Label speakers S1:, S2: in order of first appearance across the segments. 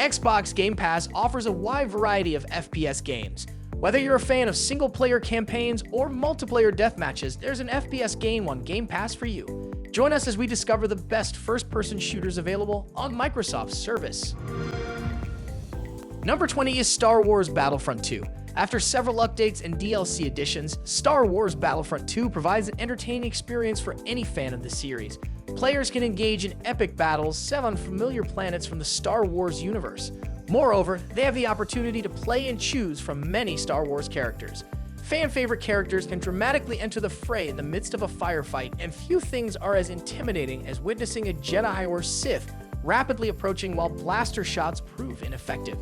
S1: Xbox Game Pass offers a wide variety of FPS games. Whether you're a fan of single-player campaigns or multiplayer deathmatches, there's an FPS game on Game Pass for you. Join us as we discover the best first-person shooters available on Microsoft's service. Number 20 is Star Wars Battlefront 2. After several updates and DLC additions, Star Wars Battlefront 2 provides an entertaining experience for any fan of the series. Players can engage in epic battles set on familiar planets from the Star Wars universe. Moreover, they have the opportunity to play and choose from many Star Wars characters. Fan-favorite characters can dramatically enter the fray in the midst of a firefight, and few things are as intimidating as witnessing a Jedi or Sith rapidly approaching while blaster shots prove ineffective.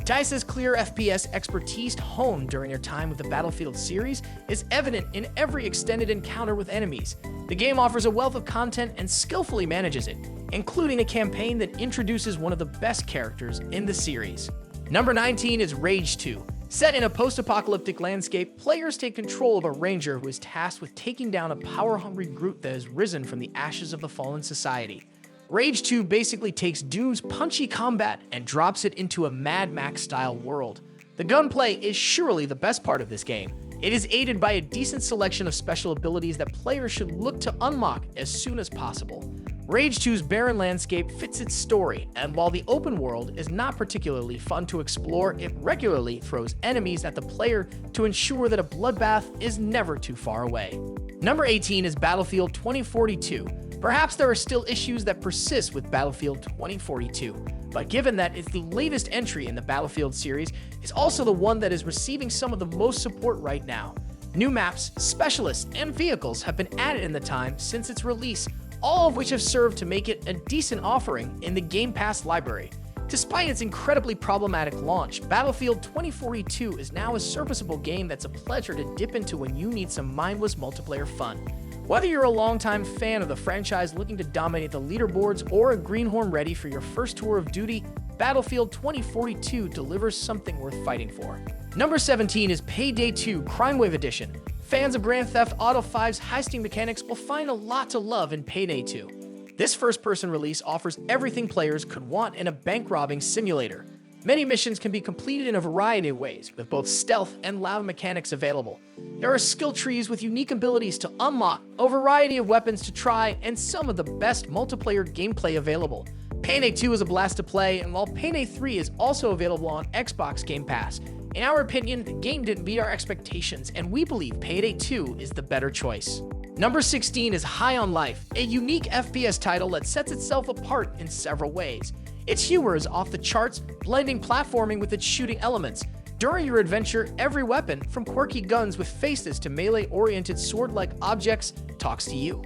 S1: DICE's clear FPS expertise honed during their time with the Battlefield series is evident in every extended encounter with enemies. The game offers a wealth of content and skillfully manages it, including a campaign that introduces one of the best characters in the series. Number 19 is Rage 2. Set in a post-apocalyptic landscape, players take control of a ranger who is tasked with taking down a power-hungry group that has risen from the ashes of the fallen society. Rage 2 basically takes Doom's punchy combat and drops it into a Mad Max-style world. The gunplay is surely the best part of this game. It is aided by a decent selection of special abilities that players should look to unlock as soon as possible. Rage 2's barren landscape fits its story, and while the open world is not particularly fun to explore, it regularly throws enemies at the player to ensure that a bloodbath is never too far away. Number 18 is Battlefield 2042. Perhaps there are still issues that persist with Battlefield 2042, but given that it's the latest entry in the Battlefield series, it's also the one that is receiving some of the most support right now. New maps, specialists, and vehicles have been added in the time since its release, all of which have served to make it a decent offering in the Game Pass library. Despite its incredibly problematic launch, Battlefield 2042 is now a serviceable game that's a pleasure to dip into when you need some mindless multiplayer fun. Whether you're a longtime fan of the franchise looking to dominate the leaderboards or a greenhorn ready for your first tour of duty, Battlefield 2042 delivers something worth fighting for. Number 17 is Payday 2 Crime Wave Edition. Fans of Grand Theft Auto V's heisting mechanics will find a lot to love in Payday 2. This first-person release offers everything players could want in a bank-robbing simulator. Many missions can be completed in a variety of ways, with both stealth and loud mechanics available. There are skill trees with unique abilities to unlock, a variety of weapons to try, and some of the best multiplayer gameplay available. Payday 2 is a blast to play, and while Payday 3 is also available on Xbox Game Pass, in our opinion, the game didn't meet our expectations, and we believe Payday 2 is the better choice. Number 16 is High on Life, a unique FPS title that sets itself apart in several ways. Its humor is off the charts, blending platforming with its shooting elements. During your adventure, every weapon, from quirky guns with faces to melee-oriented sword-like objects, talks to you.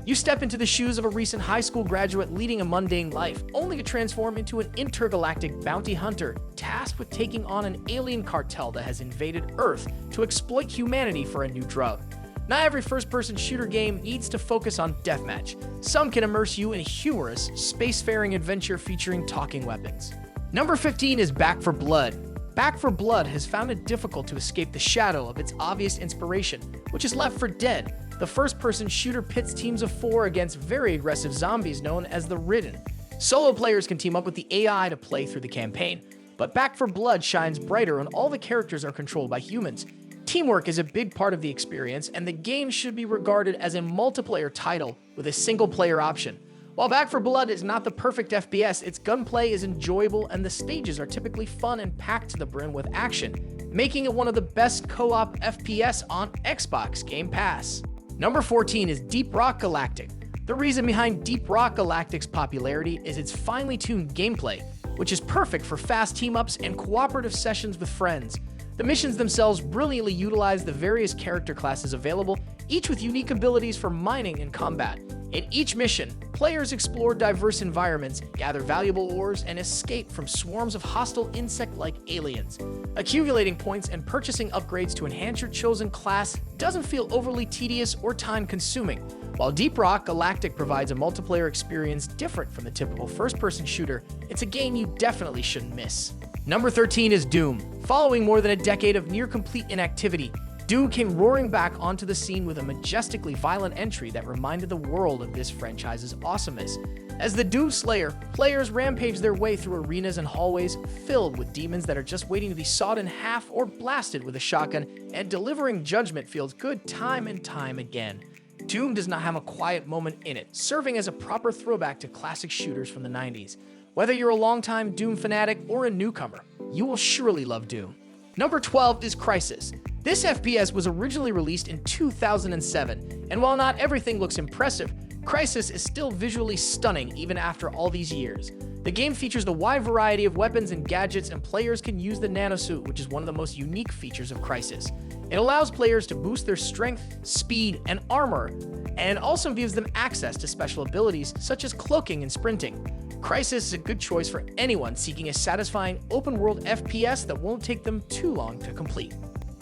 S1: You step into the shoes of a recent high school graduate leading a mundane life, only to transform into an intergalactic bounty hunter tasked with taking on an alien cartel that has invaded Earth to exploit humanity for a new drug. Not every first-person shooter game needs to focus on deathmatch. Some can immerse you in a humorous, spacefaring adventure featuring talking weapons. Number 15 is Back 4 Blood. Back 4 Blood has found it difficult to escape the shadow of its obvious inspiration, which is Left 4 Dead. The first-person shooter pits teams of 4 against very aggressive zombies known as the Ridden. Solo players can team up with the AI to play through the campaign, but Back 4 Blood shines brighter when all the characters are controlled by humans. Teamwork is a big part of the experience, and the game should be regarded as a multiplayer title with a single-player option. While Back 4 Blood is not the perfect FPS, its gunplay is enjoyable and the stages are typically fun and packed to the brim with action, making it one of the best co-op FPS on Xbox Game Pass. Number 14 is Deep Rock Galactic. The reason behind Deep Rock Galactic's popularity is its finely tuned gameplay, which is perfect for fast team-ups and cooperative sessions with friends. The missions themselves brilliantly utilize the various character classes available, each with unique abilities for mining and combat. In each mission, players explore diverse environments, gather valuable ores, and escape from swarms of hostile insect-like aliens. Accumulating points and purchasing upgrades to enhance your chosen class doesn't feel overly tedious or time-consuming. While Deep Rock Galactic provides a multiplayer experience different from the typical first-person shooter, it's a game you definitely shouldn't miss. Number 13 is Doom. Following more than a decade of near-complete inactivity, Doom came roaring back onto the scene with a majestically violent entry that reminded the world of this franchise's awesomeness. As the Doom Slayer, players rampage their way through arenas and hallways filled with demons that are just waiting to be sawed in half or blasted with a shotgun, and delivering judgment feels good time and time again. Doom does not have a quiet moment in it, serving as a proper throwback to classic shooters from the 90s. Whether you're a longtime Doom fanatic or a newcomer, you will surely love Doom. Number 12 is Crysis. This FPS was originally released in 2007, and while not everything looks impressive, Crysis is still visually stunning even after all these years. The game features the wide variety of weapons and gadgets, and players can use the nanosuit, which is one of the most unique features of Crysis. It allows players to boost their strength, speed, and armor, and also gives them access to special abilities such as cloaking and sprinting. Crysis is a good choice for anyone seeking a satisfying open-world FPS that won't take them too long to complete.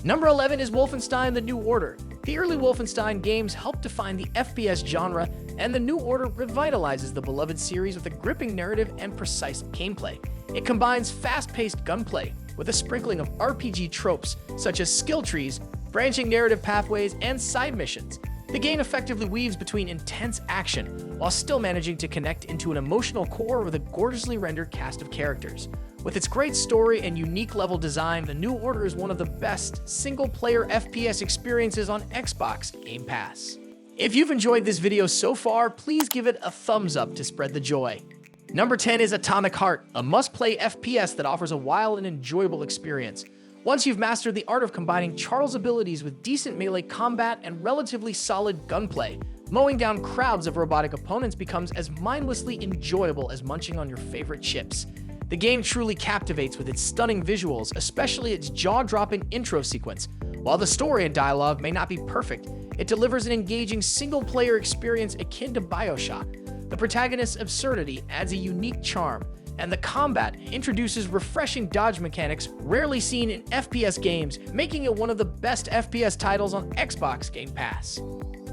S1: Number 11 is Wolfenstein: The New Order. The early Wolfenstein games helped define the FPS genre, and The New Order revitalizes the beloved series with a gripping narrative and precise gameplay. It combines fast-paced gunplay with a sprinkling of RPG tropes such as skill trees, branching narrative pathways, and side missions. The game effectively weaves between intense action while still managing to connect into an emotional core with a gorgeously rendered cast of characters. With its great story and unique level design, The New Order is one of the best single-player FPS experiences on Xbox Game Pass. If you've enjoyed this video so far, please give it a thumbs up to spread the joy. Number 10 is Atomic Heart, a must-play FPS that offers a wild and enjoyable experience. Once you've mastered the art of combining Charles' abilities with decent melee combat and relatively solid gunplay, mowing down crowds of robotic opponents becomes as mindlessly enjoyable as munching on your favorite chips. The game truly captivates with its stunning visuals, especially its jaw-dropping intro sequence. While the story and dialogue may not be perfect, it delivers an engaging single-player experience akin to BioShock. The protagonist's absurdity adds a unique charm, and the combat introduces refreshing dodge mechanics rarely seen in FPS games, making it one of the best FPS titles on Xbox Game Pass.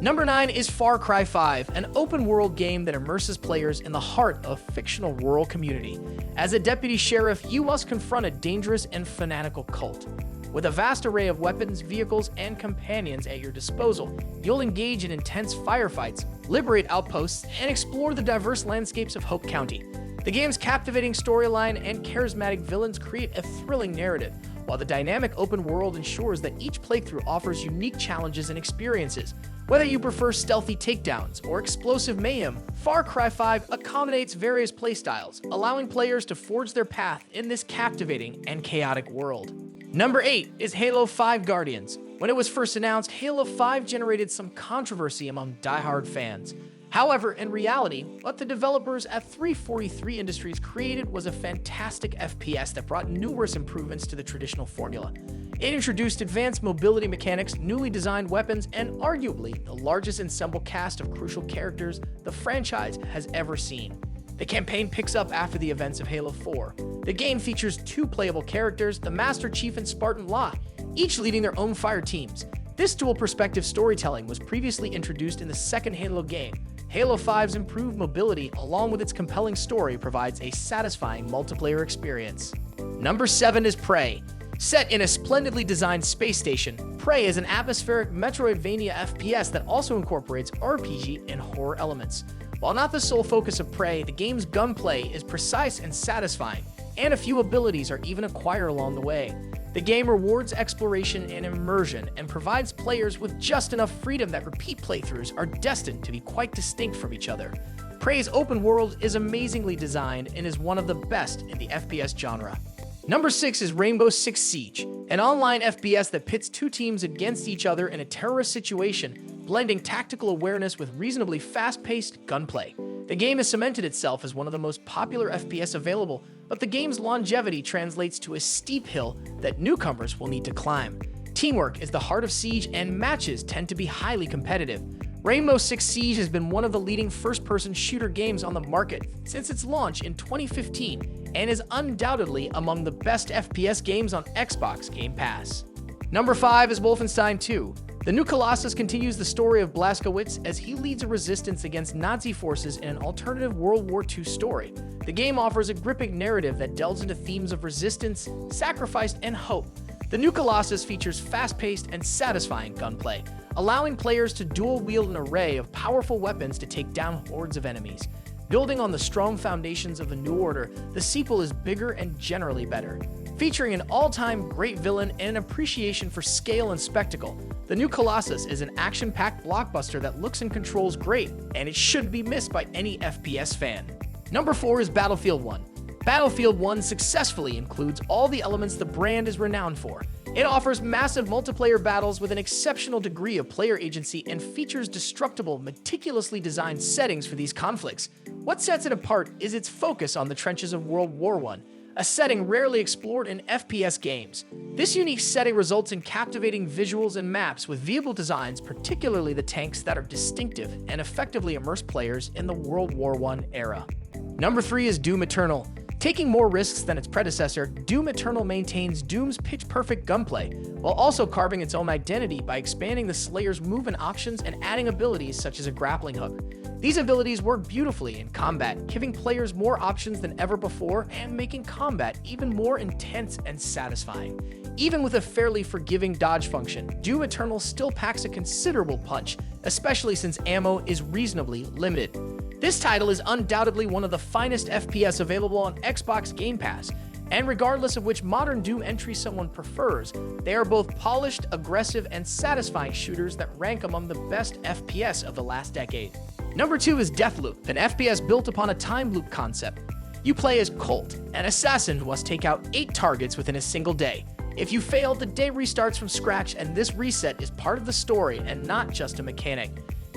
S1: Number 9 is Far Cry 5, an open-world game that immerses players in the heart of a fictional rural community. As a deputy sheriff, you must confront a dangerous and fanatical cult. With a vast array of weapons, vehicles, and companions at your disposal, you'll engage in intense firefights, liberate outposts, and explore the diverse landscapes of Hope County. The game's captivating storyline and charismatic villains create a thrilling narrative, while the dynamic open world ensures that each playthrough offers unique challenges and experiences. Whether you prefer stealthy takedowns or explosive mayhem, Far Cry 5 accommodates various playstyles, allowing players to forge their path in this captivating and chaotic world. Number 8 is Halo 5 Guardians. When it was first announced, Halo 5 generated some controversy among die-hard fans. However, in reality, what the developers at 343 Industries created was a fantastic FPS that brought numerous improvements to the traditional formula. It introduced advanced mobility mechanics, newly designed weapons, and arguably the largest ensemble cast of crucial characters the franchise has ever seen. The campaign picks up after the events of Halo 4. The game features two playable characters, the Master Chief and Spartan Law, each leading their own fire teams. This dual-perspective storytelling was previously introduced in the second Halo game. Halo 5's improved mobility, along with its compelling story, provides a satisfying multiplayer experience. Number 7 is Prey. Set in a splendidly designed space station, Prey is an atmospheric Metroidvania FPS that also incorporates RPG and horror elements. While not the sole focus of Prey, the game's gunplay is precise and satisfying, and a few abilities are even acquired along the way. The game rewards exploration and immersion and provides players with just enough freedom that repeat playthroughs are destined to be quite distinct from each other. Prey's open world is amazingly designed and is one of the best in the FPS genre. Number 6 is Rainbow Six Siege, an online FPS that pits two teams against each other in a terrorist situation, blending tactical awareness with reasonably fast-paced gunplay. The game has cemented itself as one of the most popular FPS available, but the game's longevity translates to a steep hill that newcomers will need to climb. Teamwork is the heart of Siege, and matches tend to be highly competitive. Rainbow Six Siege has been one of the leading first-person shooter games on the market since its launch in 2015 and is undoubtedly among the best FPS games on Xbox Game Pass. Number 5 is Wolfenstein 2. The new Colossus continues the story of Blazkowicz as he leads a resistance against Nazi forces in an alternative World War II story. The game offers a gripping narrative that delves into themes of resistance, sacrifice, and hope. The new Colossus features fast-paced and satisfying gunplay, allowing players to dual-wield an array of powerful weapons to take down hordes of enemies. Building on the strong foundations of the New Order, the sequel is bigger and generally better. Featuring an all-time great villain and an appreciation for scale and spectacle, the new Colossus is an action-packed blockbuster that looks and controls great, and it should be missed by any FPS fan. Number 4 is Battlefield 1. Battlefield 1 successfully includes all the elements the brand is renowned for. It offers massive multiplayer battles with an exceptional degree of player agency and features destructible, meticulously designed settings for these conflicts. What sets it apart is its focus on the trenches of World War I, a setting rarely explored in FPS games. This unique setting results in captivating visuals and maps with vehicle designs, particularly the tanks, that are distinctive and effectively immerse players in the World War I era. Number 3 is Doom Eternal. Taking more risks than its predecessor, Doom Eternal maintains Doom's pitch-perfect gunplay, while also carving its own identity by expanding the Slayer's movement options and adding abilities such as a grappling hook. These abilities work beautifully in combat, giving players more options than ever before and making combat even more intense and satisfying. Even with a fairly forgiving dodge function, Doom Eternal still packs a considerable punch, especially since ammo is reasonably limited. This title is undoubtedly one of the finest FPS available on Xbox Game Pass, and regardless of which modern Doom entry someone prefers, they are both polished, aggressive, and satisfying shooters that rank among the best FPS of the last decade. Number 2 is Deathloop, an FPS built upon a time loop concept. You play as Colt, an assassin who must take out 8 targets within a single day. If you fail, the day restarts from scratch, and this reset is part of the story and not just a mechanic.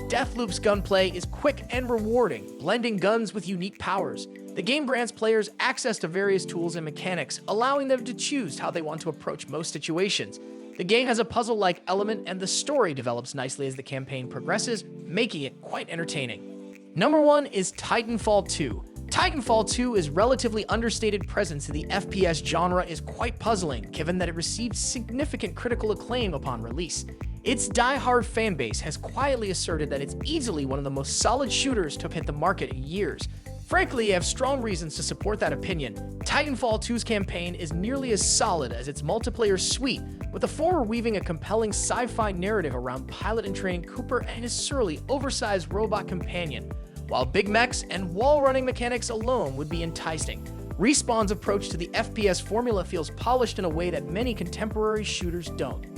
S1: Deathloop's gunplay is quick and rewarding, blending guns with unique powers. The game grants players access to various tools and mechanics, allowing them to choose how they want to approach most situations. The game has a puzzle-like element, and the story develops nicely as the campaign progresses, making it quite entertaining. Number 1 is Titanfall 2. Titanfall 2's relatively understated presence in the FPS genre is quite puzzling, given that it received significant critical acclaim upon release. Its die-hard fanbase has quietly asserted that it's easily one of the most solid shooters to have hit the market in years. Frankly, I have strong reasons to support that opinion. Titanfall 2's campaign is nearly as solid as its multiplayer suite, with the former weaving a compelling sci-fi narrative around pilot and training Cooper and his surly, oversized robot companion. While big mechs and wall-running mechanics alone would be enticing, Respawn's approach to the FPS formula feels polished in a way that many contemporary shooters don't.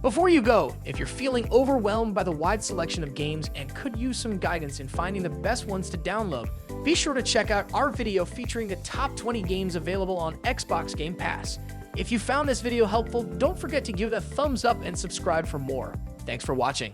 S1: Before you go, if you're feeling overwhelmed by the wide selection of games and could use some guidance in finding the best ones to download, be sure to check out our video featuring the top 20 games available on Xbox Game Pass. If you found this video helpful, don't forget to give it a thumbs up and subscribe for more. Thanks for watching.